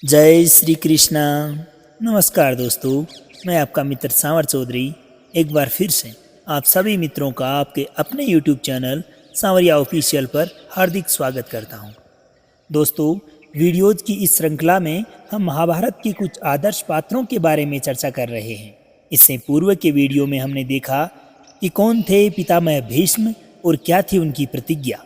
जय श्री कृष्णा। नमस्कार दोस्तों, मैं आपका मित्र सांवर चौधरी एक बार फिर से आप सभी मित्रों का आपके अपने YouTube चैनल सांवरिया ऑफिशियल पर हार्दिक स्वागत करता हूं। दोस्तों, वीडियोज़ की इस श्रृंखला में हम महाभारत के कुछ आदर्श पात्रों के बारे में चर्चा कर रहे हैं। इससे पूर्व के वीडियो में हमने देखा कि कौन थे पितामह भीष्म और क्या थी उनकी प्रतिज्ञा।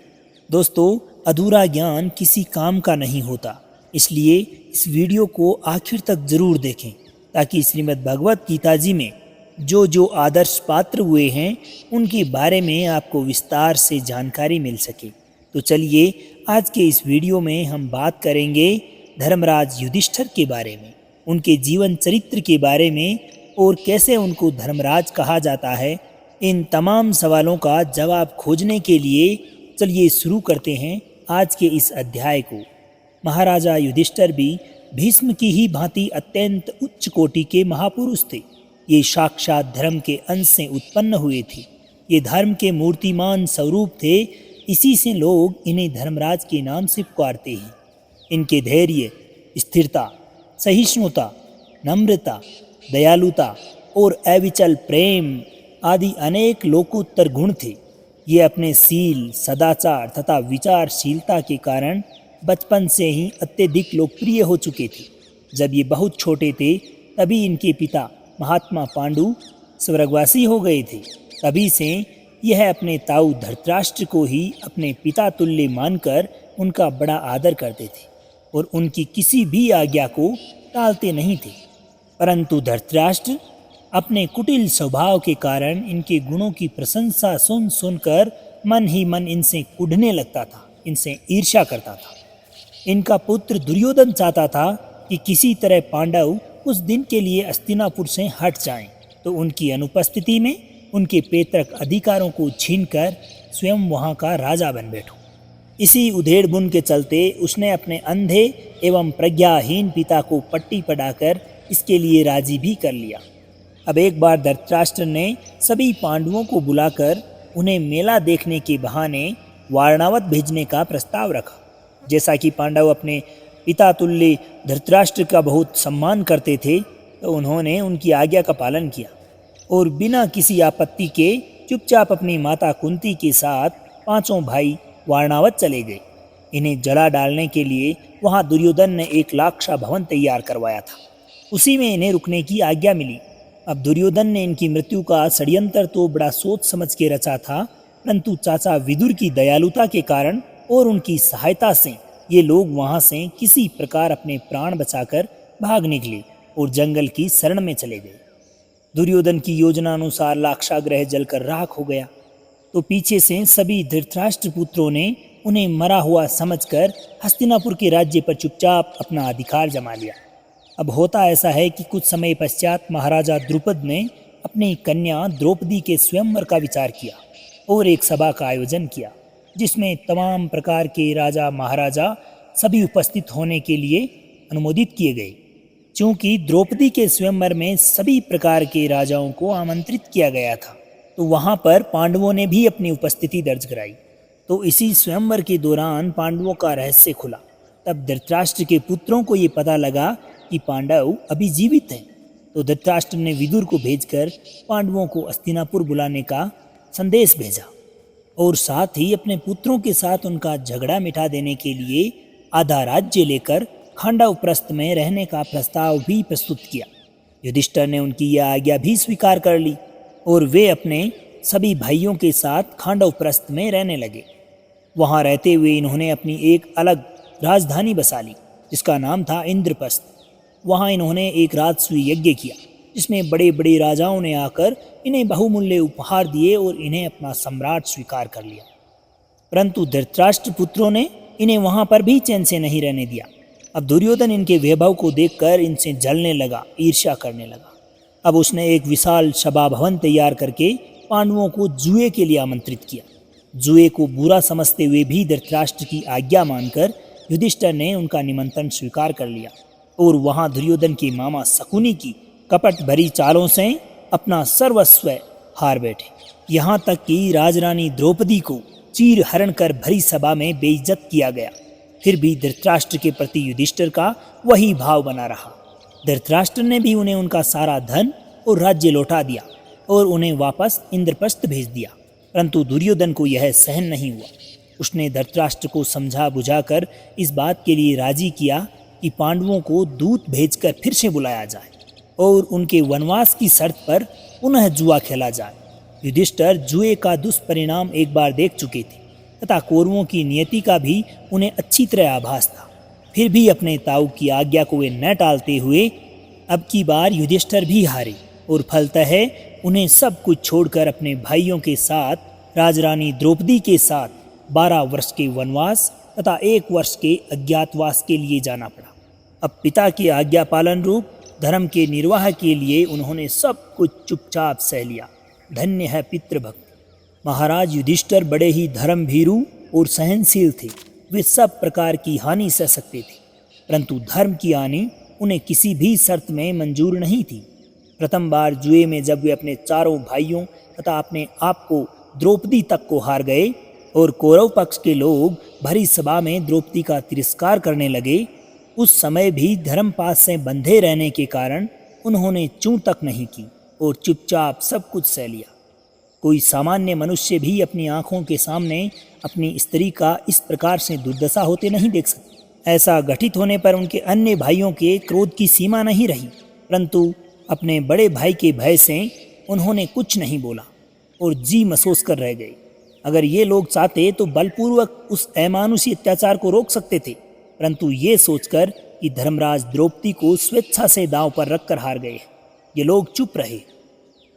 दोस्तों, अधूरा ज्ञान किसी काम का नहीं होता, इसलिए इस वीडियो को आखिर तक जरूर देखें ताकि श्रीमद् भगवत गीता जी में जो आदर्श पात्र हुए हैं उनके बारे में आपको विस्तार से जानकारी मिल सके। तो चलिए आज के इस वीडियो में हम बात करेंगे धर्मराज युधिष्ठिर के बारे में, उनके जीवन चरित्र के बारे में और कैसे उनको धर्मराज कहा जाता है। इन तमाम सवालों का जवाब खोजने के लिए चलिए शुरू करते हैं आज के इस अध्याय को। महाराजा युधिष्ठिर भी भीष्म की ही भांति अत्यंत उच्च कोटि के महापुरुष थे। ये साक्षात धर्म के अंश से उत्पन्न हुए थे। ये धर्म के मूर्तिमान स्वरूप थे, इसी से लोग इन्हें धर्मराज के नाम से पुकारते हैं। इनके धैर्य, स्थिरता, सहिष्णुता, नम्रता, दयालुता और अविचल प्रेम आदि अनेक लोकोत्तर गुण थे। ये अपने सील, सदाचार तथा विचारशीलता के कारण बचपन से ही अत्यधिक लोकप्रिय हो चुके थे। जब ये बहुत छोटे थे तभी इनके पिता महात्मा पांडु स्वर्गवासी हो गए थे। तभी से यह अपने ताऊ धृतराष्ट्र को ही अपने पिता तुल्य मानकर उनका बड़ा आदर करते थे और उनकी किसी भी आज्ञा को टालते नहीं थे। परंतु धृतराष्ट्र अपने कुटिल स्वभाव के कारण इनके गुणों की प्रशंसा सुन सुनकर मन ही मन इनसे कुढ़ने लगता था, इनसे ईर्ष्या करता था। इनका पुत्र दुर्योधन चाहता था कि किसी तरह पांडव उस दिन के लिए हस्तिनापुर से हट जाएं, तो उनकी अनुपस्थिति में उनके पैतृक अधिकारों को छीनकर स्वयं वहां का राजा बन बैठो। इसी उधेड़ बुन के चलते उसने अपने अंधे एवं प्रज्ञाहीन पिता को पट्टी पढ़ाकर इसके लिए राजी भी कर लिया। अब एक बार धृतराष्ट्र ने सभी पांडवों को बुलाकर उन्हें मेला देखने के बहाने वारणावत भेजने का प्रस्ताव रखा। जैसा कि पांडव अपने पिता तुल्य धृतराष्ट्र का बहुत सम्मान करते थे, तो उन्होंने उनकी आज्ञा का पालन किया और बिना किसी आपत्ति के चुपचाप अपनी माता कुंती के साथ पांचों भाई वारणावत चले गए। इन्हें जला डालने के लिए वहां दुर्योधन ने एक लाक्षा भवन तैयार करवाया था, उसी में इन्हें रुकने की आज्ञा मिली। अब दुर्योधन ने इनकी मृत्यु का षड्यंत्र तो बड़ा सोच समझ के रचा था, परंतु चाचा विदुर की दयालुता के कारण और उनकी सहायता से ये लोग वहां से किसी प्रकार अपने प्राण बचाकर भाग निकले और जंगल की शरण में चले गए। दुर्योधन की योजना अनुसार लाक्षागृह जलकर राख हो गया, तो पीछे से सभी धृतराष्ट्र पुत्रों ने उन्हें मरा हुआ समझकर हस्तिनापुर के राज्य पर चुपचाप अपना अधिकार जमा लिया। अब होता ऐसा है कि कुछ समय पश्चात महाराजा द्रुपद ने अपनी कन्या द्रौपदी के स्वयंवर का विचार किया और एक सभा का आयोजन किया, जिसमें तमाम प्रकार के राजा महाराजा सभी उपस्थित होने के लिए अनुमोदित किए गए। चूंकि द्रौपदी के स्वयंवर में सभी प्रकार के राजाओं को आमंत्रित किया गया था, तो वहां पर पांडवों ने भी अपनी उपस्थिति दर्ज कराई। तो इसी स्वयंवर के दौरान पांडवों का रहस्य खुला। तब धृतराष्ट्र के पुत्रों को ये पता लगा कि पांडव अभी जीवित हैं, तो धृतराष्ट्र ने विदुर को भेजकर पांडवों को हस्तिनापुर बुलाने का संदेश भेजा और साथ ही अपने पुत्रों के साथ उनका झगड़ा मिटा देने के लिए आधा राज्य लेकर खांडवप्रस्थ में रहने का प्रस्ताव भी प्रस्तुत किया। युधिष्ठिर ने उनकी यह आज्ञा भी स्वीकार कर ली और वे अपने सभी भाइयों के साथ खांडवप्रस्थ में रहने लगे। वहां रहते हुए इन्होंने अपनी एक अलग राजधानी बसा ली, जिसका नाम था इंद्रप्रस्थ। वहां इन्होंने एक राजसूय यज्ञ किया, जिसमें बड़े बड़े राजाओं ने आकर इन्हें बहुमूल्य उपहार दिए और इन्हें अपना सम्राट स्वीकार कर लिया। परंतु धृतराष्ट्र पुत्रों ने इन्हें वहां पर भी चैन से नहीं रहने दिया। अब दुर्योधन इनके वैभव को देखकर इनसे जलने लगा, ईर्ष्या करने लगा। अब उसने एक विशाल सभा भवन तैयार करके पांडवों को जुए के लिए आमंत्रित किया। जुए को बुरा समझते हुए भी धृतराष्ट्र की आज्ञा मानकर युधिष्ठिर ने उनका निमंत्रण स्वीकार कर लिया और वहां दुर्योधन के मामा शकुनी की कपट भरी चालों से अपना सर्वस्व हार बैठे। यहाँ तक कि राजरानी द्रौपदी को चीर हरण कर भरी सभा में बेइज्जत किया गया। फिर भी धृतराष्ट्र के प्रति युधिष्ठिर का वही भाव बना रहा। धृतराष्ट्र ने भी उन्हें उनका सारा धन और राज्य लौटा दिया और उन्हें वापस इंद्रप्रस्थ भेज दिया, परंतु दुर्योधन को यह सहन नहीं हुआ। उसने धृतराष्ट्र को समझा बुझाकर इस बात के लिए राजी किया कि पांडवों को दूत भेजकर फिर से बुलाया जाए और उनके वनवास की शर्त पर पुनः जुआ खेला जाए। युधिष्ठिर जुए का दुष्परिणाम एक बार देख चुके थे तथा कौरवों की नियति का भी उन्हें अच्छी तरह आभास था। फिर भी अपने ताऊ की आज्ञा को वे न टालते हुए अब की बार युधिष्ठिर भी हारे और फलतः उन्हें सब कुछ छोड़कर अपने भाइयों के साथ राजरानी द्रौपदी के साथ 12 वर्ष के वनवास तथा 1 वर्ष के अज्ञातवास के लिए जाना पड़ा। अब पिता की आज्ञा पालन रूप धर्म के निर्वाह के लिए उन्होंने सब कुछ चुपचाप सह लिया। धन्य है पितृभक्त। महाराज युधिष्ठिर बड़े ही धर्म भीरु और सहनशील थे। वे सब प्रकार की हानि सह सकते थे, परंतु धर्म की हानि उन्हें किसी भी शर्त में मंजूर नहीं थी। प्रथम बार जुए में जब वे अपने चारों भाइयों तथा अपने आप को द्रौपदी तक को हार गए और कौरव पक्ष के लोग भरी सभा में द्रौपदी का तिरस्कार करने लगे, उस समय भी धर्मपात से बंधे रहने के कारण उन्होंने चूं तक नहीं की और चुपचाप सब कुछ सह लिया। कोई सामान्य मनुष्य भी अपनी आंखों के सामने अपनी स्त्री का इस प्रकार से दुर्दशा होते नहीं देख सकता। ऐसा घटित होने पर उनके अन्य भाइयों के क्रोध की सीमा नहीं रही, परंतु अपने बड़े भाई के भय से उन्होंने कुछ नहीं बोला और जी मसोस कर रह गए। अगर ये लोग चाहते तो बलपूर्वक उस अमानुषी अत्याचार को रोक सकते थे, परंतु ये सोचकर कि धर्मराज द्रौपदी को स्वेच्छा से दांव पर रखकर हार गए, ये लोग चुप रहे।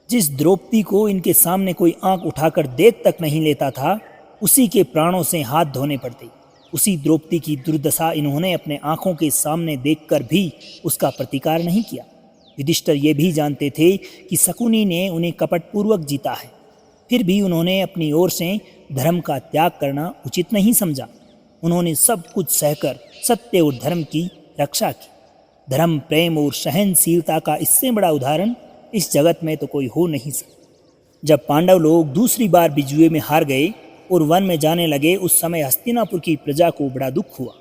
जिस द्रौपदी को इनके सामने कोई आंख उठाकर देख तक नहीं लेता था, उसी के प्राणों से हाथ धोने पड़ते। उसी द्रौपदी की दुर्दशा इन्होंने अपने आंखों के सामने देखकर भी उसका प्रतिकार नहीं किया। युधिष्ठिर ये भी जानते थे कि शकुनी ने उन्हें कपटपूर्वक जीता है, फिर भी उन्होंने अपनी ओर से धर्म का त्याग करना उचित नहीं समझा। उन्होंने सब कुछ सहकर सत्य और धर्म की रक्षा की। धर्म, प्रेम और सहनशीलता का इससे बड़ा उदाहरण इस जगत में तो कोई हो नहीं सकता। जब पांडव लोग दूसरी बार भी जुए में हार गए और वन में जाने लगे, उस समय हस्तिनापुर की प्रजा को बड़ा दुख हुआ।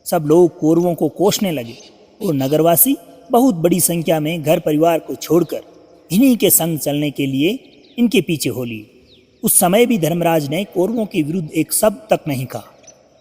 सब लोग कौरवों को कोसने लगे और नगरवासी बहुत बड़ी संख्या में घर परिवार को छोड़कर इन्हीं के संग चलने के लिए इनके पीछे हो लिए। उस समय भी धर्मराज ने कौरवों के विरुद्ध एक शब्द तक नहीं कहा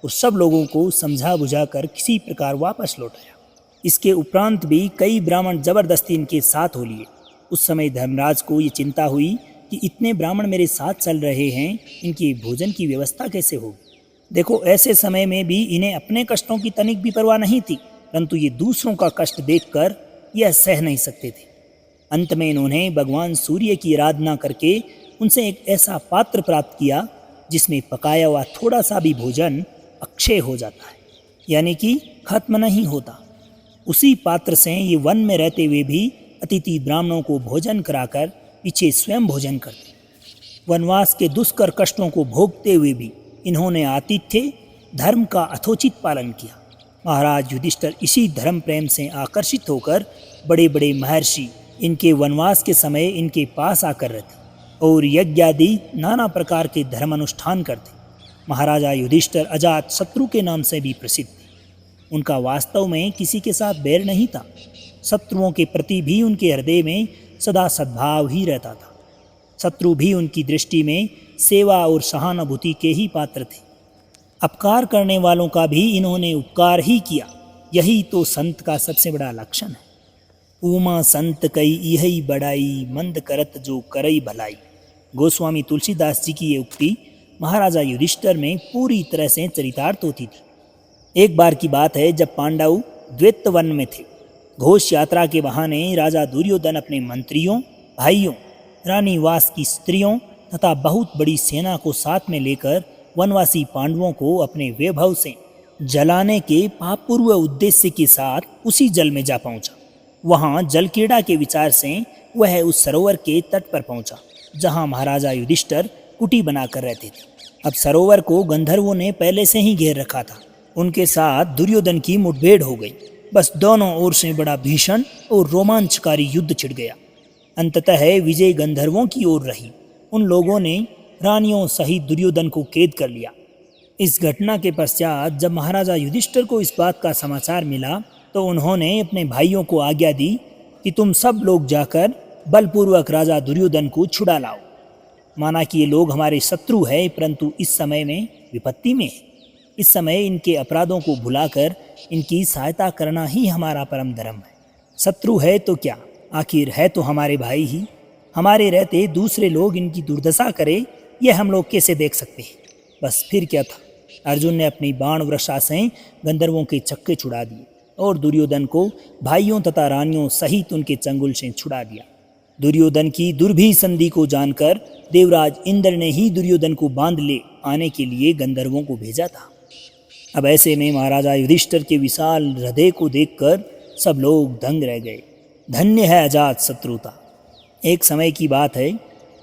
और सब लोगों को समझा बुझाकर किसी प्रकार वापस लौटाया। इसके उपरांत भी कई ब्राह्मण जबरदस्ती इनके साथ हो लिए। उस समय धर्मराज को ये चिंता हुई कि इतने ब्राह्मण मेरे साथ चल रहे हैं, इनकी भोजन की व्यवस्था कैसे होगी। देखो, ऐसे समय में भी इन्हें अपने कष्टों की तनिक भी परवाह नहीं थी, परंतु ये दूसरों का कष्ट देखकर यह सह नहीं सकते थे। अंत में इन्होंने भगवान सूर्य की आराधना करके उनसे एक ऐसा पात्र प्राप्त किया जिसमें पकाया हुआ थोड़ा सा भी भोजन अक्षय हो जाता है, यानी कि खत्म नहीं होता। उसी पात्र से ये वन में रहते हुए भी अतिथि ब्राह्मणों को भोजन कराकर पीछे स्वयं भोजन करते। वनवास के दुष्कर कष्टों को भोगते हुए भी इन्होंने आतिथ्य धर्म का अथोचित पालन किया। महाराज युधिष्ठिर इसी धर्म प्रेम से आकर्षित होकर बड़े बड़े महर्षि इनके वनवास के समय इनके पास आकर रहते और यज्ञ आदि नाना प्रकार के धर्म अनुष्ठान करते। महाराजा युधिष्ठिर अजात शत्रु के नाम से भी प्रसिद्ध थे। उनका वास्तव में किसी के साथ बैर नहीं था। शत्रुओं के प्रति भी उनके हृदय में सदा सद्भाव ही रहता था। शत्रु भी उनकी दृष्टि में सेवा और सहानुभूति के ही पात्र थे। अपकार करने वालों का भी इन्होंने उपकार ही किया। यही तो संत का सबसे बड़ा लक्षण है। उमा संत कई यही बड़ाई, मंद करत जो करई भलाई। गोस्वामी तुलसीदास जी की ये उक्ति महाराजा युधिष्ठिर में पूरी तरह से चरितार्थ होती थी। एक बार की बात है, जब पांडव द्वैत वन में थे। घोष यात्रा के बहाने राजा दुर्योधन अपने मंत्रियों, भाइयों, रानी वास की स्त्रियों तथा बहुत बड़ी सेना को साथ में लेकर वनवासी पांडवों को अपने वैभव से जलाने के पापपूर्व उद्देश्य के साथ उसी जल में जा पहुंचा। वहां जलक्रीड़ा के विचार से वह उस सरोवर के तट पर पहुंचा जहां महाराजा युधिष्ठिर कुटी बनाकर रहते थे। अब सरोवर को गंधर्वों ने पहले से ही घेर रखा था। उनके साथ दुर्योधन की मुठभेड़ हो गई। बस दोनों ओर से बड़ा भीषण और रोमांचकारी युद्ध छिड़ गया। अंततः विजय गंधर्वों की ओर रही। उन लोगों ने रानियों सहित दुर्योधन को कैद कर लिया। इस घटना के पश्चात जब महाराजा युधिष्ठिर को इस बात का समाचार मिला तो उन्होंने अपने भाइयों को आज्ञा दी कि तुम सब लोग जाकर बलपूर्वक राजा दुर्योधन को छुड़ा लाओ। माना कि ये लोग हमारे शत्रु हैं, परंतु इस समय में विपत्ति में है। इस समय इनके अपराधों को भुलाकर इनकी सहायता करना ही हमारा परम धर्म है। शत्रु है तो क्या, आखिर है तो हमारे भाई ही। हमारे रहते दूसरे लोग इनकी दुर्दशा करे, यह हम लोग कैसे देख सकते हैं। बस फिर क्या था, अर्जुन ने अपनी बाण वर्षा से गंधर्वों के चक्के छुड़ा दिए और दुर्योधन को भाइयों तथा रानियों सहित उनके चंगुल से छुड़ा दिया। दुर्योधन की दुर्भी संधि को जानकर देवराज इंद्र ने ही दुर्योधन को बांध ले आने के लिए गंधर्वों को भेजा था। अब ऐसे में महाराजा युधिष्ठिर के विशाल हृदय को देखकर सब लोग दंग रह गए। धन्य है अजात शत्रुता। एक समय की बात है,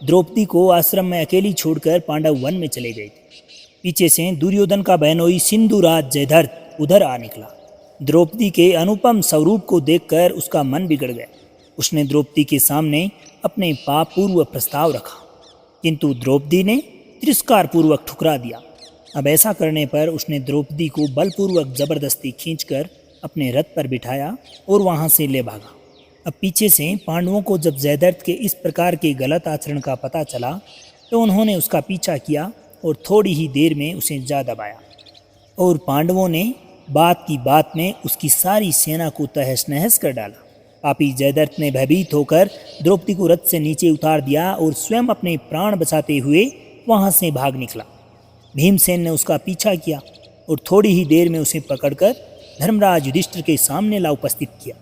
द्रौपदी को आश्रम में अकेली छोड़कर पांडव वन में चले गए थे। पीछे से दुर्योधन का बहनोई सिंधुराज जयद्रथ उधर आ निकला। द्रौपदी के अनुपम स्वरूप को देखकर उसका मन बिगड़ गया। उसने द्रौपदी के सामने अपने पाप पूर्व प्रस्ताव रखा, किंतु द्रौपदी ने तिरस्कार पूर्वक ठुकरा दिया। अब ऐसा करने पर उसने द्रौपदी को बलपूर्वक जबरदस्ती खींचकर अपने रथ पर बिठाया और वहां से ले भागा। अब पीछे से पांडवों को जब जयद्रथ के इस प्रकार के गलत आचरण का पता चला तो उन्होंने उसका पीछा किया और थोड़ी ही देर में उसे जा दबाया और पांडवों ने बात की बात में उसकी सारी सेना को तहस नहस कर डाला। पापी जयद्रथ ने भयभीत होकर द्रौपदी को रथ से नीचे उतार दिया और स्वयं अपने प्राण बचाते हुए वहां से भाग निकला। भीमसेन ने उसका पीछा किया और थोड़ी ही देर में उसे पकड़कर धर्मराज युधिष्ठिर के सामने ला उपस्थित किया।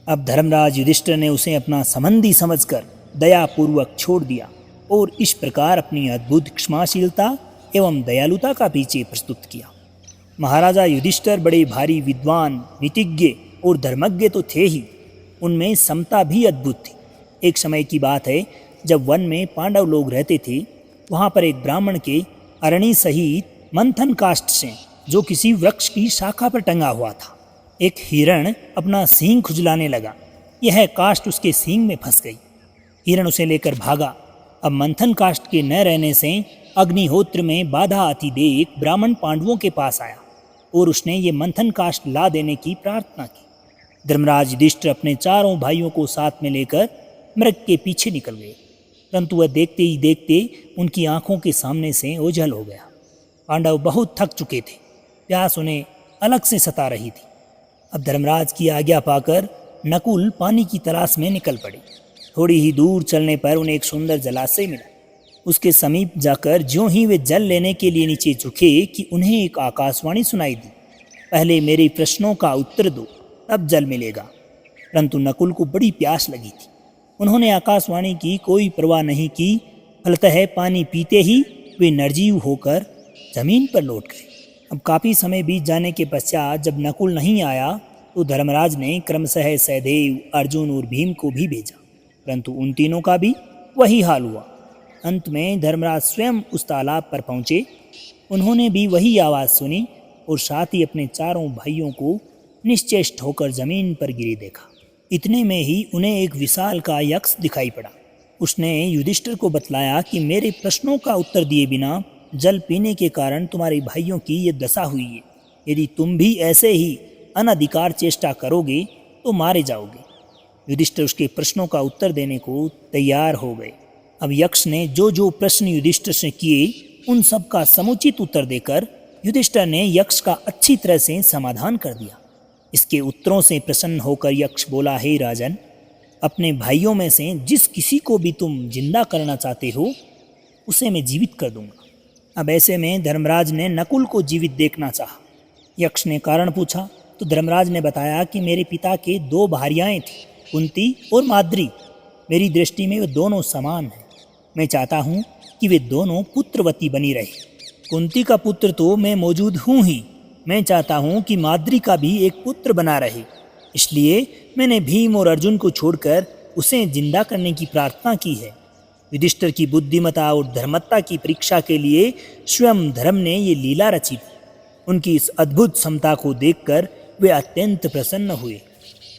अब धर्मराज युधिष्ठिर ने उसे अपना संबंधी समझकर दयापूर्वक छोड़ दिया और इस प्रकार अपनी अद्भुत क्षमाशीलता एवं दयालुता का परिचय प्रस्तुत किया। महाराजा युधिष्ठिर बड़े भारी विद्वान, नीतिज्ञ और धर्मज्ञ तो थे ही, उनमें समता भी अद्भुत थी। एक समय की बात है, जब वन में पांडव लोग रहते थे, वहाँ पर एक ब्राह्मण के अरणी सहित मंथन काष्ठ से, जो किसी वृक्ष की शाखा पर टंगा हुआ था, एक हिरण अपना सींग खुजलाने लगा। यह काष्ठ उसके सींग में फंस गई। हिरण उसे लेकर भागा। अब मंथन काष्ठ के न रहने से अग्निहोत्र में बाधा आती देख ब्राह्मण पांडवों के पास आया और उसने ये मंथन काष्ठ ला देने की प्रार्थना की। धर्मराज युधिष्ठिर अपने चारों भाइयों को साथ में लेकर मृग के पीछे निकल गए, परंतु वह देखते ही देखते उनकी आंखों के सामने से ओझल हो गया। पांडव बहुत थक चुके थे, प्यास उन्हें अलग से सता रही थी। अब धर्मराज की आज्ञा पाकर नकुल पानी की तलाश में निकल पड़े। थोड़ी ही दूर चलने पर उन्हें एक सुंदर जलाशय मिला। उसके समीप जाकर ज्यों ही वे जल लेने के लिए नीचे झुके कि उन्हें एक आकाशवाणी सुनाई दी, पहले मेरे प्रश्नों का उत्तर दो, तब जल मिलेगा। परंतु नकुल को बड़ी प्यास लगी थी। उन्होंने आकाशवाणी की कोई परवाह नहीं की। फलतः पानी पीते ही वे निर्जीव होकर जमीन पर लौट गए। अब काफ़ी समय बीत जाने के पश्चात जब नकुल नहीं आया तो धर्मराज ने क्रमशः सहदेव, अर्जुन और भीम को भी भेजा, परंतु उन तीनों का भी वही हाल हुआ। अंत में धर्मराज स्वयं उस तालाब पर पहुँचे। उन्होंने भी वही आवाज़ सुनी और साथ ही अपने चारों भाइयों को निश्चेष्ट होकर जमीन पर गिरे देखा। इतने में ही उन्हें एक विशाल का यक्ष दिखाई पड़ा। उसने युधिष्ठिर को बतलाया कि मेरे प्रश्नों का उत्तर दिए बिना जल पीने के कारण तुम्हारे भाइयों की ये दशा हुई है। यदि तुम भी ऐसे ही अनधिकार चेष्टा करोगे तो मारे जाओगे। युधिष्ठिर उसके प्रश्नों का उत्तर देने को तैयार हो गए। अब यक्ष ने जो जो प्रश्न युधिष्ठिर से किए उन सब का समुचित उत्तर देकर युधिष्ठिर ने यक्ष का अच्छी तरह से समाधान कर दिया। इसके उत्तरों से प्रसन्न होकर यक्ष बोला, हे राजन, अपने भाइयों में से जिस किसी को भी तुम जिंदा करना चाहते हो उसे मैं जीवित कर दूंगा। अब ऐसे में धर्मराज ने नकुल को जीवित देखना चाहा। यक्ष ने कारण पूछा तो धर्मराज ने बताया कि मेरे पिता के 2 भार्याएं थीं, कुंती और माद्री। मेरी दृष्टि में वे दोनों समान हैं। मैं चाहता हूँ कि वे दोनों पुत्रवती बनी रहे। कुंती का पुत्र तो मैं मौजूद हूँ ही, मैं चाहता हूँ कि माद्री का भी एक पुत्र बना रहे। इसलिए मैंने भीम और अर्जुन को छोड़कर उसे जिंदा करने की प्रार्थना की है। युधिष्ठिर की बुद्धिमता और धर्मत्ता की परीक्षा के लिए स्वयं धर्म ने ये लीला रची थी। उनकी इस अद्भुत क्षमता को देखकर वे अत्यंत प्रसन्न हुए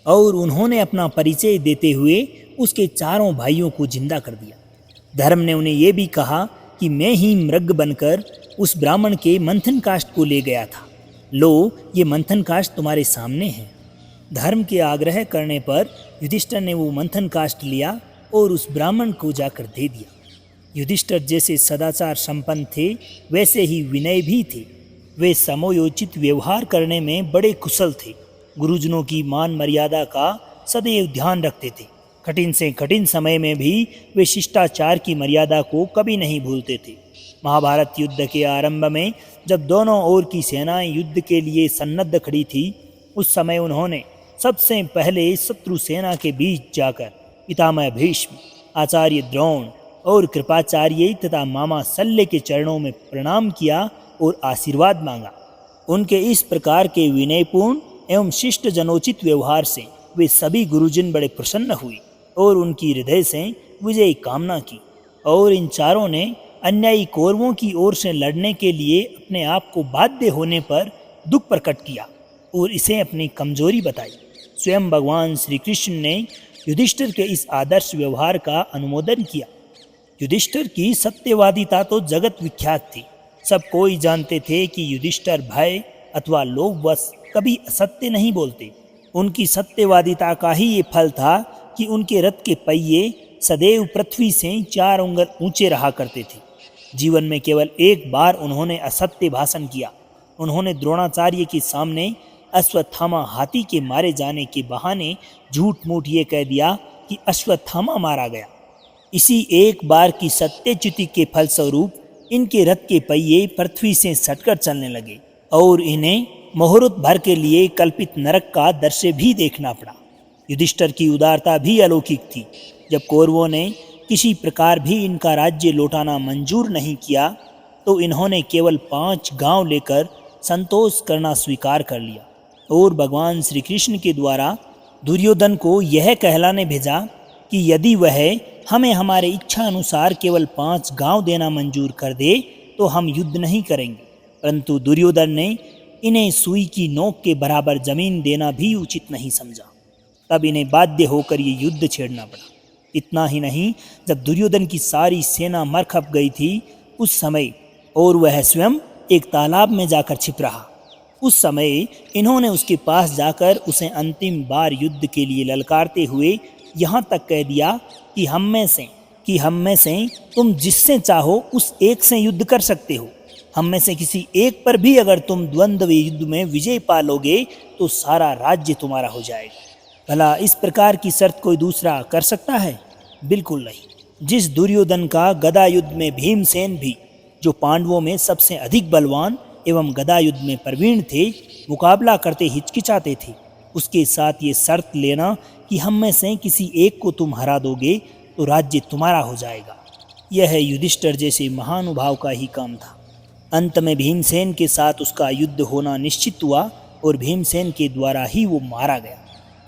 और उन्होंने अपना परिचय देते हुए उसके चारों भाइयों को जिंदा कर दिया। धर्म ने उन्हें यह भी कहा कि मैं ही मृग बनकर उस ब्राह्मण के मंथन काष्ठ को ले गया था। लो, ये मंथन काष्ठ तुम्हारे सामने है। धर्म के आग्रह करने पर युधिष्ठिर ने वो मंथन काष्ठ लिया और उस ब्राह्मण को जाकर दे दिया। युधिष्ठिर जैसे सदाचार संपन्न थे वैसे ही विनय भी थे। वे समयोचित व्यवहार करने में बड़े कुशल थे। गुरुजनों की मान मर्यादा का सदैव ध्यान रखते थे। कठिन से कठिन समय में भी वे शिष्टाचार की मर्यादा को कभी नहीं भूलते थे। महाभारत युद्ध के आरंभ में जब दोनों ओर की सेनाएं युद्ध के लिए सन्नद्ध खड़ी थी, उस समय उन्होंने सबसे पहले शत्रु सेना के बीच जाकर पितामह भीष्म, आचार्य द्रोण और कृपाचार्य तथा मामा शल्य के चरणों में प्रणाम किया और आशीर्वाद मांगा। उनके इस प्रकार के विनयपूर्ण एवं शिष्ट जनोचित व्यवहार से वे सभी गुरुजन बड़े प्रसन्न हुए और उनकी हृदय से विजय कामना की। और इन चारों ने अन्यायी कौरवों की ओर से लड़ने के लिए अपने आप को बाध्य होने पर दुख प्रकट किया और इसे अपनी कमजोरी बताई। स्वयं भगवान श्री कृष्ण ने युधिष्ठिर के इस आदर्श व्यवहार का अनुमोदन किया। युधिष्ठिर की सत्यवादिता तो जगत विख्यात थी। सब कोई जानते थे कि युधिष्ठिर भय अथवा लोभवश कभी असत्य नहीं बोलते। उनकी सत्यवादिता का ही ये फल था कि उनके रथ के पहिए सदैव पृथ्वी से 4 उंगल ऊंचे रहा करते थे। जीवन में केवल एक बार उन्होंने असत्य भाषण किया। उन्होंने द्रोणाचार्य के सामने अश्वत्थामा हाथी के मारे जाने के बहाने झूठ मूठ ये कह दिया कि अश्वत्थामा मारा गया। इसी एक बार की सत्यच्युति के फलस्वरूप इनके रथ के पहिए पृथ्वी से सटकर चलने लगे और इन्हें मुहूर्त भर के लिए कल्पित नरक का दृश्य भी देखना पड़ा। युधिष्ठिर की उदारता भी अलौकिक थी। जब कौरवों ने किसी प्रकार भी इनका राज्य लौटाना मंजूर नहीं किया तो इन्होंने केवल 5 गांव लेकर संतोष करना स्वीकार कर लिया और भगवान श्री कृष्ण के द्वारा दुर्योधन को यह कहलाने भेजा कि यदि वह हमें हमारे इच्छा अनुसार केवल 5 गांव देना मंजूर कर दे तो हम युद्ध नहीं करेंगे। परंतु दुर्योधन ने इन्हें सुई की नोक के बराबर जमीन देना भी उचित नहीं समझा। तब इन्हें बाध्य होकर ये युद्ध छेड़ना पड़ा। इतना ही नहीं, जब दुर्योधन की सारी सेना मर खप गई थी उस समय और वह स्वयं एक तालाब में जाकर छिप रहा, उस समय इन्होंने उसके पास जाकर उसे अंतिम बार युद्ध के लिए ललकारते हुए यहाँ तक कह दिया कि हम में से तुम जिससे चाहो उस एक से युद्ध कर सकते हो। हम में से किसी एक पर भी अगर तुम द्वंद्व युद्ध में विजय पालोगे तो सारा राज्य तुम्हारा हो जाएगा। भला इस प्रकार की शर्त कोई दूसरा कर सकता है? बिल्कुल नहीं। जिस दुर्योधन का गदा युद्ध में भीमसेन भी, जो पांडवों में सबसे अधिक बलवान एवं गदा युद्ध में प्रवीण थे, मुकाबला करते हिचकिचाते थे, उसके साथ ये शर्त लेना कि हम में से किसी एक को तुम हरा दोगे तो राज्य तुम्हारा हो जाएगा, यह युधिष्ठिर जैसे महानुभाव का ही काम था। अंत में भीमसेन के साथ उसका युद्ध होना निश्चित हुआ और भीमसेन के द्वारा ही वो मारा गया।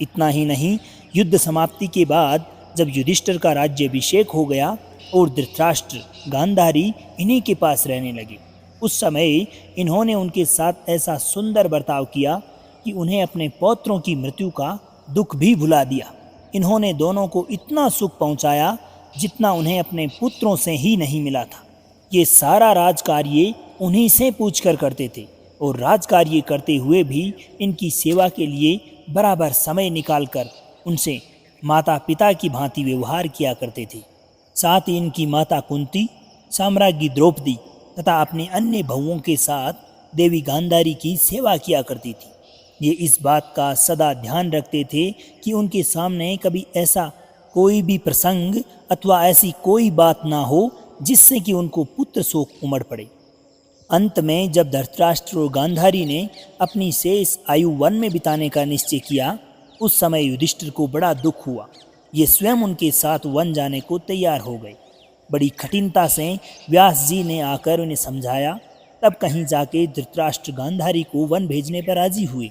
इतना ही नहीं, युद्ध समाप्ति के बाद जब युधिष्ठिर का राज्याभिषेक हो गया और धृतराष्ट्र, गांधारी इन्हीं के पास रहने लगे, उस समय इन्होंने उनके साथ ऐसा सुंदर बर्ताव किया कि उन्हें अपने पौत्रों की मृत्यु का दुख भी भुला दिया। इन्होंने दोनों को इतना सुख पहुंचाया जितना उन्हें अपने पुत्रों से ही नहीं मिला था। ये सारा राजकार्य उन्हीं से पूछकर करते थे और राजकार्य करते हुए भी इनकी सेवा के लिए बराबर समय निकालकर उनसे माता पिता की भांति व्यवहार किया करते थे। साथ ही इनकी माता कुंती, साम्राज्ञी द्रौपदी तथा अपने अन्य बहुओं के साथ देवी गांधारी की सेवा किया करती थी। ये इस बात का सदा ध्यान रखते थे कि उनके सामने कभी ऐसा कोई भी प्रसंग अथवा ऐसी कोई बात ना हो जिससे कि उनको पुत्र शोक उमड़ पड़े। अंत में जब धृतराष्ट्र और गांधारी ने अपनी शेष आयु वन में बिताने का निश्चय किया, उस समय युधिष्ठिर को बड़ा दुख हुआ। ये स्वयं उनके साथ वन जाने को तैयार हो गए। बड़ी कठिनता से व्यास जी ने आकर उन्हें समझाया, तब कहीं जाके धृतराष्ट्र गांधारी को वन भेजने पर राजी हुए।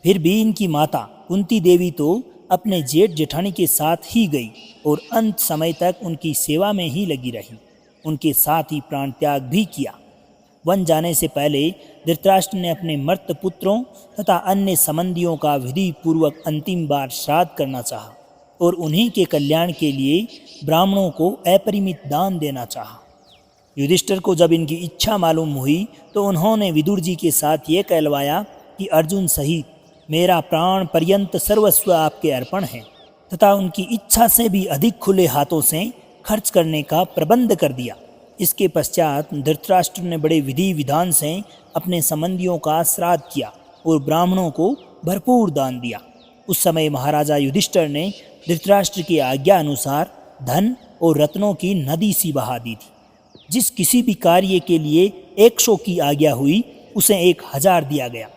फिर भी इनकी माता कुंती देवी तो अपने जेठ जेठानी के साथ ही गई और अंत समय तक उनकी सेवा में ही लगी रही। उनके साथ ही प्राण त्याग भी किया। वन जाने से पहले धृतराष्ट्र ने अपने मर्त पुत्रों तथा अन्य संबंधियों का विधि पूर्वक अंतिम बार श्राद्ध करना चाहा और उन्हीं के कल्याण के लिए ब्राह्मणों को अपरिमित दान देना चाहा। युधिष्ठिर को जब इनकी इच्छा मालूम हुई तो उन्होंने विदुर जी के साथ ये कहलवाया कि अर्जुन सहित मेरा प्राण पर्यंत सर्वस्व आपके अर्पण है, तथा उनकी इच्छा से भी अधिक खुले हाथों से खर्च करने का प्रबंध कर दिया। इसके पश्चात धृतराष्ट्र ने बड़े विधि विधान से अपने संबंधियों का श्राद्ध किया और ब्राह्मणों को भरपूर दान दिया। उस समय महाराजा युधिष्ठिर ने धृतराष्ट्र की आज्ञा अनुसार धन और रत्नों की नदी सी बहा दी थी। जिस किसी भी कार्य के लिए 100 की आज्ञा हुई उसे 1000 दिया गया।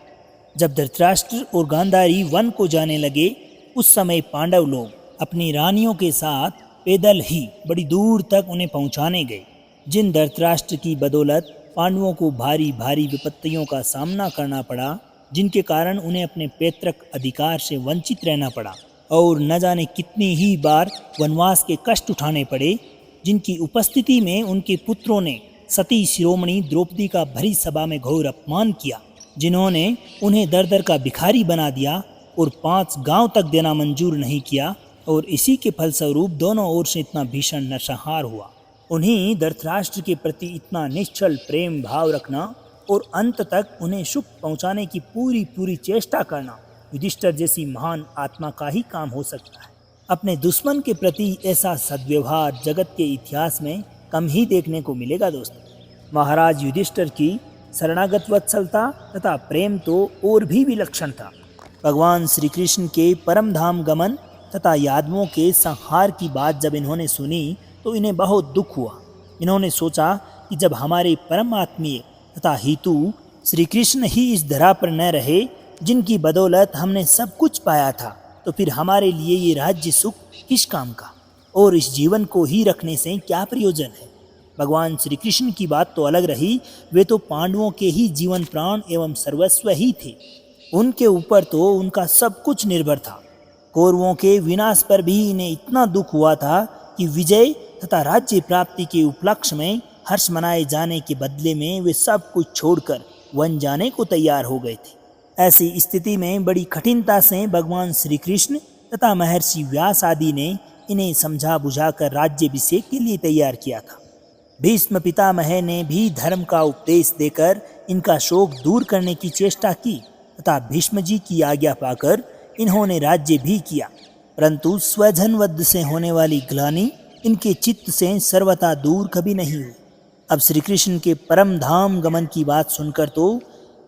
जब धृतराष्ट्र और गांधारी वन को जाने लगे उस समय पांडव लोग अपनी रानियों के साथ पैदल ही बड़ी दूर तक उन्हें पहुंचाने गए। जिन धृतराष्ट्र की बदौलत पांडवों को भारी भारी विपत्तियों का सामना करना पड़ा, जिनके कारण उन्हें अपने पैतृक अधिकार से वंचित रहना पड़ा और न जाने कितनी ही बार वनवास के कष्ट उठाने पड़े, जिनकी उपस्थिति में उनके पुत्रों ने सती शिरोमणि द्रौपदी का भरी सभा में घोर अपमान किया, जिन्होंने उन्हें दर दर का भिखारी बना दिया और 5 गांव तक देना मंजूर नहीं किया, और इसी के फलस्वरूप दोनों ओर से इतना भीषण नरसंहार हुआ। उन्हीं धृतराष्ट्र के प्रति इतना निश्चल प्रेम भाव रखना और अंत तक उन्हें सुख पहुंचाने की पूरी चेष्टा करना युधिष्ठिर जैसी महान आत्मा का ही काम हो सकता है। अपने दुश्मन के प्रति ऐसा सद्व्यवहार जगत के इतिहास में कम ही देखने को मिलेगा दोस्तों। महाराज युधिष्ठिर की शरणागत वत्सलता तथा प्रेम तो और भी विलक्षण था। भगवान श्री कृष्ण के परम धाम गमन तथा यादवों के संहार की बात जब इन्होंने सुनी तो इन्हें बहुत दुख हुआ। इन्होंने सोचा कि जब हमारे परम आत्मीय तथा हितु श्री कृष्ण ही इस धरा पर न रहे, जिनकी बदौलत हमने सब कुछ पाया था, तो फिर हमारे लिए ये राज्य सुख किस काम का, और इस जीवन को ही रखने से क्या प्रयोजन है। भगवान श्री कृष्ण की बात तो अलग रही, वे तो पांडवों के ही जीवन प्राण एवं सर्वस्व ही थे। उनके ऊपर तो उनका सब कुछ निर्भर था। कौरवों के विनाश पर भी इन्हें इतना दुख हुआ था कि विजय तथा राज्य प्राप्ति के उपलक्ष्य में हर्ष मनाए जाने के बदले में वे सब कुछ छोड़कर वन जाने को तैयार हो गए थे। ऐसी स्थिति में बड़ी कठिनता से भगवान श्री कृष्ण तथा महर्षि व्यास आदि ने इन्हें समझा बुझाकर राज्याभिषेक के लिए तैयार किया था। भीष्म पितामह ने भी धर्म का उपदेश देकर इनका शोक दूर करने की चेष्टा की तथा भीष्म जी की आज्ञा पाकर इन्होंने राज्य भी किया, परंतु स्वजन वध से होने वाली ग्लानि इनके चित्त से सर्वथा दूर कभी नहीं हुई। अब श्री कृष्ण के परम धाम गमन की बात सुनकर तो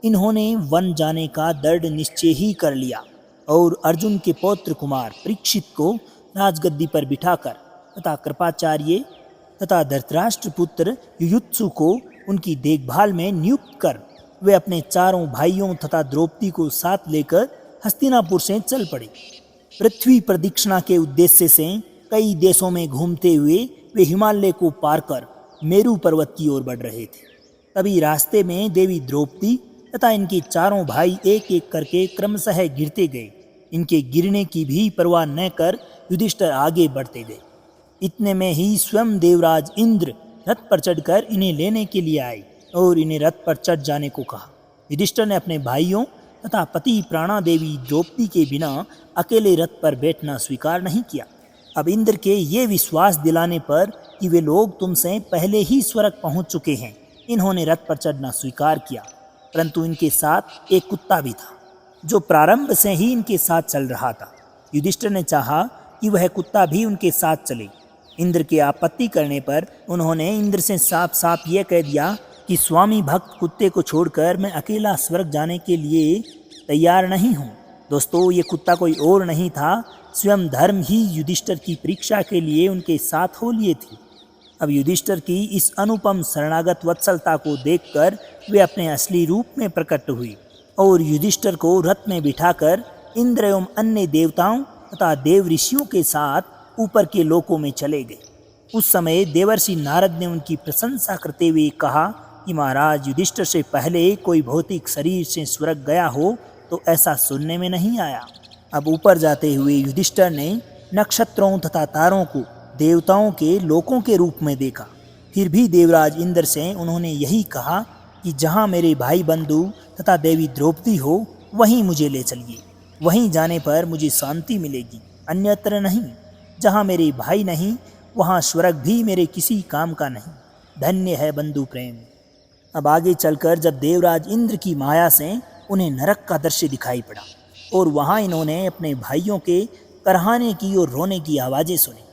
इन्होंने वन जाने का दृढ़ निश्चय ही कर लिया और अर्जुन के पौत्र कुमार परीक्षित को राजगद्दी पर बिठाकर तथा कृपाचार्य तथा धृतराष्ट्र पुत्र युयुत्सु को उनकी देखभाल में नियुक्त कर वे अपने चारों भाइयों तथा द्रौपदी को साथ लेकर हस्तिनापुर से चल पड़े। पृथ्वी प्रदक्षिणा के उद्देश्य से कई देशों में घूमते हुए वे हिमालय को पार कर मेरू पर्वत की ओर बढ़ रहे थे। तभी रास्ते में देवी द्रौपदी तथा इनके चारों भाई एक एक करके क्रमशः गिरते गए। इनके गिरने की भी परवाह न कर युधिष्ठिर आगे बढ़ते गए। इतने में ही स्वयं देवराज इंद्र रथ पर चढ़कर इन्हें लेने के लिए आए और इन्हें रथ पर चढ़ जाने को कहा। युधिष्ठिर ने अपने भाइयों तथा पति प्राणा देवी द्रौपदी के बिना अकेले रथ पर बैठना स्वीकार नहीं किया। अब इंद्र के ये विश्वास दिलाने पर कि वे लोग तुमसे पहले ही स्वर्ग पहुंच चुके हैं, इन्होंने रथ पर चढ़ना स्वीकार किया। परंतु इनके साथ एक कुत्ता भी था जो प्रारंभ से ही इनके साथ चल रहा था। युधिष्ठिर ने चाहा कि वह कुत्ता भी उनके साथ चले। इंद्र के आपत्ति करने पर उन्होंने इंद्र से साफ साफ यह कह दिया कि स्वामी भक्त कुत्ते को छोड़कर मैं अकेला स्वर्ग जाने के लिए तैयार नहीं हूँ। दोस्तों, ये कुत्ता कोई और नहीं था, स्वयं धर्म ही युधिष्ठिर की परीक्षा के लिए उनके साथ हो लिए थे। अब युधिष्ठिर की इस अनुपम शरणागत वत्सलता को देखकर वे अपने असली रूप में प्रकट हुई और युधिष्ठिर को रथ में बिठाकर इंद्र एवं अन्य देवताओं तथा देव ऋषियों के साथ ऊपर के लोकों में चले गए। उस समय देवर्षि नारद ने उनकी प्रशंसा करते हुए कहा कि महाराज, युधिष्ठिर से पहले कोई भौतिक शरीर से स्वर्ग गया हो तो ऐसा सुनने में नहीं आया। अब ऊपर जाते हुए युधिष्ठिर ने नक्षत्रों तथा तारों को देवताओं के लोकों के रूप में देखा। फिर भी देवराज इंद्र से उन्होंने यही कहा कि जहाँ मेरे भाई बंधु तथा देवी द्रौपदी हो वहीं मुझे ले चलिए। वहीं जाने पर मुझे शांति मिलेगी, अन्यत्र नहीं। जहाँ मेरे भाई नहीं वहाँ स्वर्ग भी मेरे किसी काम का नहीं। धन्य है बंधु प्रेम। अब आगे चलकर जब देवराज इंद्र की माया से उन्हें नरक का दृश्य दिखाई पड़ा और वहाँ इन्होंने अपने भाइयों के करहाने की और रोने की आवाज़ें सुनी।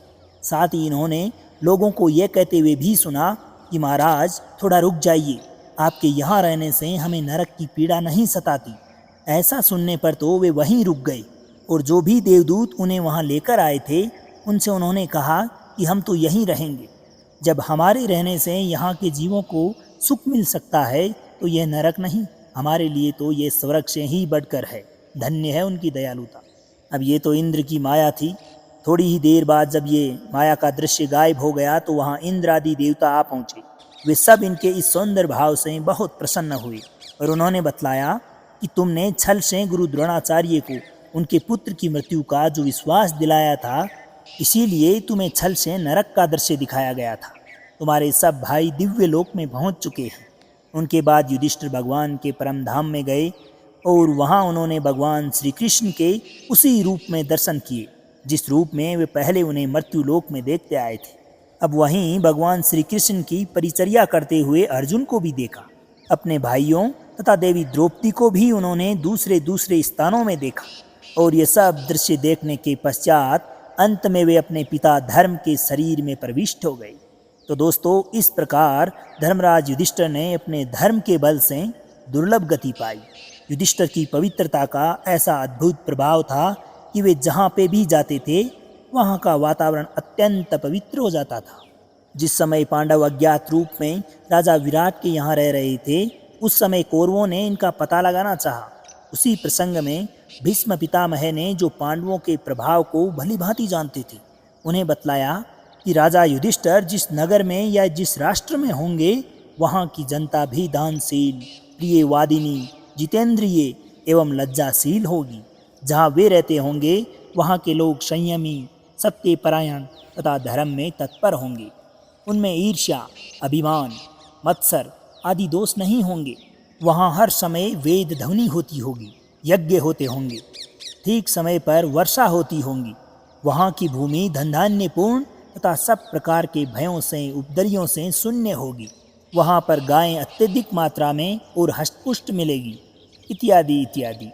साथ ही इन्होंने लोगों को यह कहते हुए भी सुना कि महाराज थोड़ा रुक जाइए, आपके यहाँ रहने से हमें नरक की पीड़ा नहीं सताती। ऐसा सुनने पर तो वे वहीं रुक गए और जो भी देवदूत उन्हें वहाँ लेकर आए थे उनसे उन्होंने कहा कि हम तो यहीं रहेंगे। जब हमारे रहने से यहाँ के जीवों को सुख मिल सकता है तो यह नरक नहीं, हमारे लिए तो ये स्वर्ग से ही बढ़कर है। धन्य है उनकी दयालुता। अब ये तो इंद्र की माया थी। थोड़ी ही देर बाद जब ये माया का दृश्य गायब हो गया तो वहाँ इंद्र आदि देवता आ पहुँचे। वे सब इनके इस सौंदर्य भाव से बहुत प्रसन्न हुए और उन्होंने बतलाया कि तुमने छल से गुरु द्रोणाचार्य को उनके पुत्र की मृत्यु का जो विश्वास दिलाया था, इसीलिए तुम्हें छल से नरक का दृश्य दिखाया गया था। तुम्हारे सब भाई दिव्य लोक में पहुंच चुके हैं। उनके बाद युधिष्ठिर भगवान के परम धाम में गए और वहां उन्होंने भगवान श्री कृष्ण के उसी रूप में दर्शन किए जिस रूप में वे पहले उन्हें मृत्यु लोक में देखते आए थे। अब वहीं भगवान श्री कृष्ण की परिचर्या करते हुए अर्जुन को भी देखा। अपने भाइयों तथा देवी द्रौपदी को भी उन्होंने दूसरे दूसरे स्थानों में देखा और ये सब दृश्य देखने के पश्चात अंत में वे अपने पिता धर्म के शरीर में प्रविष्ट हो गए। तो दोस्तों, इस प्रकार धर्मराज युधिष्ठिर ने अपने धर्म के बल से दुर्लभ गति पाई। युधिष्ठिर की पवित्रता का ऐसा अद्भुत प्रभाव था कि वे जहाँ पे भी जाते थे वहाँ का वातावरण अत्यंत पवित्र हो जाता था। जिस समय पांडव अज्ञात रूप में राजा विराट के यहाँ रह रहे थे, उस समय कौरवों ने इनका पता लगाना चाहा। उसी प्रसंग में भीष्म पितामह ने, जो पांडवों के प्रभाव को भली भांति जानते थे, उन्हें बतलाया कि राजा युधिष्ठिर जिस नगर में या जिस राष्ट्र में होंगे, वहाँ की जनता भी दानशील, प्रियवादिनी, जितेंद्रिय एवं लज्जाशील होगी। जहाँ वे रहते होंगे वहाँ के लोग संयमी, सत्यपरायण तथा धर्म में तत्पर होंगे। उनमें ईर्ष्या, अभिमान, मत्सर आदि दोष नहीं होंगे। वहाँ हर समय वेद ध्वनि होती होगी, यज्ञ होते होंगे, ठीक समय पर वर्षा होती होंगी। वहाँ की भूमि धनधान्यपूर्ण तथा सब प्रकार के भयों से, उपद्रवियों से शून्य होगी। वहाँ पर गायें अत्यधिक मात्रा में और हष्टपुष्ट मिलेगी, इत्यादि इत्यादि।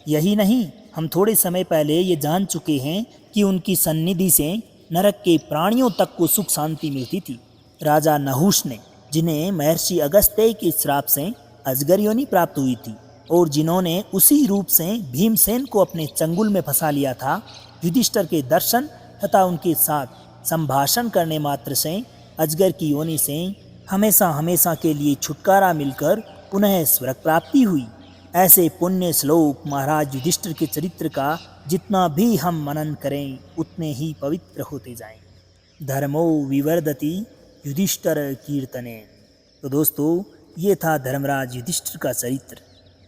यही नहीं, हम थोड़े समय पहले ये जान चुके हैं कि उनकी सन्निधि से नरक के प्राणियों तक को सुख शांति मिलती थी। राजा नहुष ने, जिन्हें महर्षि अगस्त्य के श्राप से अजगर योनि प्राप्त हुई थी और जिन्होंने उसी रूप से भीमसेन को अपने चंगुल में फंसा लिया था, युधिष्ठिर के दर्शन तथा उनके साथ संभाषण करने मात्र से अजगर की योनि से हमेशा हमेशा के लिए छुटकारा मिलकर पुनः स्वर्ग प्राप्ति हुई। ऐसे पुण्य श्लोक महाराज युधिष्ठिर के चरित्र का जितना भी हम मनन करें उतने ही पवित्र होते जाएं। धर्मो विवर्धति युधिष्ठिर कीर्तने। तो दोस्तों, ये था धर्मराज युधिष्ठिर का चरित्र।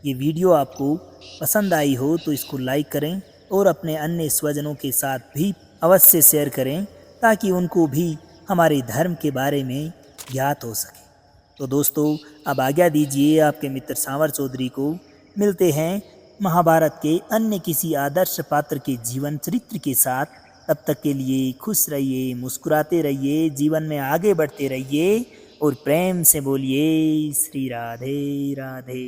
ये वीडियो आपको पसंद आई हो तो इसको लाइक करें और अपने अन्य स्वजनों के साथ भी अवश्य शेयर करें ताकि उनको भी हमारे धर्म के बारे में ज्ञात हो सके। तो दोस्तों, अब आज्ञा दीजिए आपके मित्र सांवर चौधरी को। मिलते हैं महाभारत के अन्य किसी आदर्श पात्र के जीवन चरित्र के साथ। तब तक के लिए खुश रहिए, मुस्कुराते रहिए, जीवन में आगे बढ़ते रहिए और प्रेम से बोलिए श्री राधे राधे।